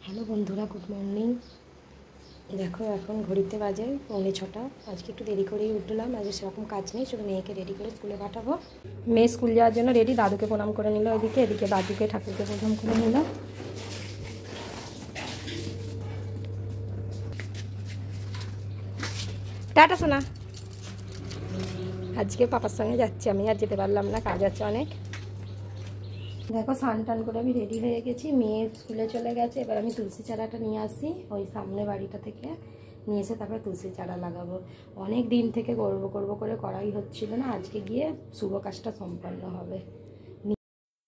Hello বন্ধুরা, good morning. দেখো এখন ঘড়িতে বাজে 6:45। আজকে একটু দেরি করেই উঠলাম। আজ সেরকম কাজ নেই, শুধু মেয়েকে রেডি করে স্কুলে পাঠাবো। মেয়ে স্কুল যাওয়ার জন্য রেডি। দাদুকে প্রণাম করে নিল এদিকে দাদুকে ঠাকুরকে প্রণাম করে নিল। টাটা সোনা। আজকে পাপার সঙ্গে যাচ্ছি, আমি আর যেতে পারলাম না, কাজ আছে অনেক। দেখো স্নান টান করে আমি রেডি হয়ে গেছি। মেয়ে স্কুলে চলে গেছে। এবার আমি তুলসী চারাটা নিয়ে আসি ওই সামনে বাড়িটা থেকে, নিয়ে এসে তারপরে তুলসী চারা লাগাবো। অনেক দিন থেকে করব করে করাই হচ্ছিল না, আজকে গিয়ে শুভ কাজটা সম্পন্ন হবে।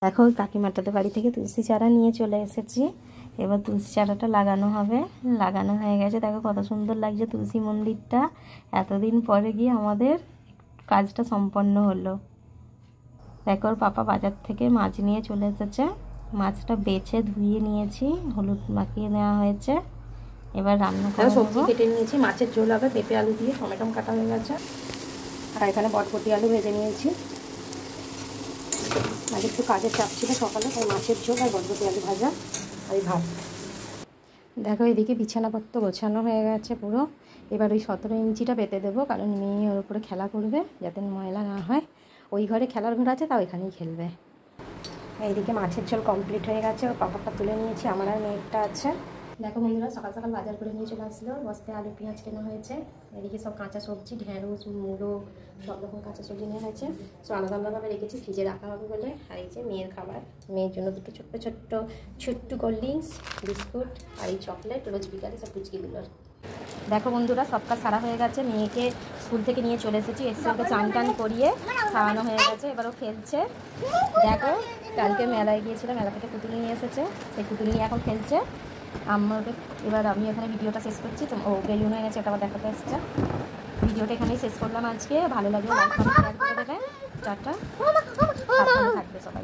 দেখো কাকিমাটাদের বাড়ি থেকে তুলসী চারা নিয়ে চলে এসেছি। এবার তুলসী চারাটা লাগানো হবে। লাগানো হয়ে গেছে। দেখো কত সুন্দর লাগছে তুলসী মন্দিরটা। এতদিন পরে গিয়ে আমাদের কাজটা সম্পন্ন হলো। দেখো ওর পাপা বাজার থেকে মাছ নিয়ে চলে এসেছে। মাছটা বেছে ধুয়ে নিয়েছি, হলুদ মাখিয়ে নেওয়া হয়েছে। এবার রান্না করে সবজি কেটে নিয়েছি। মাছের ঝোল হবে পেঁপে আলু দিয়ে, টমেটো কাটা হয়ে গেছে। আর এখানে বটবটি আলু ভেজে নিয়েছি। আজ একটু কাজের চাপ ছিল সকালে, তাই মাছের ঝোল আর বটবটি আলু ভাজা আর ভাত। দেখো এদিকে বিছানাপত্র গোছানো হয়ে গেছে পুরো। এবার ওই 17 ইঞ্চিটা পেতে দেবো, কারণ মেয়ে ওর উপরে খেলা করবে, যাতে ময়লা না হয়। ওই ঘরে খেলার ঘর আছে, তা ওইখানেই খেলবে। এইদিকে মাছের ঝোল কমপ্লিট হয়ে গেছে। ওর পাপাটা তুলে নিয়েছি, আমার আর মেয়েরটা আছে। দেখো বন্ধুরা, সকাল সকাল বাজার করে নিয়ে চলে আসলো। বস্তায় আলু পেঁয়াজ কেনা হয়েছে। এদিকে সব কাঁচা সবজি, ঢেঁড়স মূলো সব রকম কাঁচা সবজি নেওয়া হয়েছে। সব আলাদা আলাদাভাবে রেখেছি, ফ্রিজে রাখা হবে বলে। আর এই যে মেয়ের খাবার, মেয়ের জন্য দুটো ছোট্ট কোল্ড ড্রিঙ্কস, বিস্কুট আর এই চকলেট রোজ বিকালে সব পুচকিগুলোর। দেখো বন্ধুরা, সব কাজ সারা হয়ে গেছে। মেয়েকে স্কুল থেকে নিয়ে চলে এসেছি। এসে ওকে চান টান করিয়ে খাওয়ানো হয়ে গেছে। এবার ও খেলছে। দেখো কালকে মেলায় গিয়েছিল, মেলা থেকে পুতুলি নিয়ে এসেছে। সেই পুতুলি নিয়ে এখন খেলছে। এবার আমি এখানে ভিডিওটা শেষ করছি। তো ও বেলুন হয়ে গেছে, ওটা আবার দেখাতে এসছে। ভিডিওটা এখানেই শেষ করলাম আজকে। ভালো লাগলে লাইক কমেন্ট শেয়ার করে দেবেন। টাটা, সাবধানে থাকবে সবাই।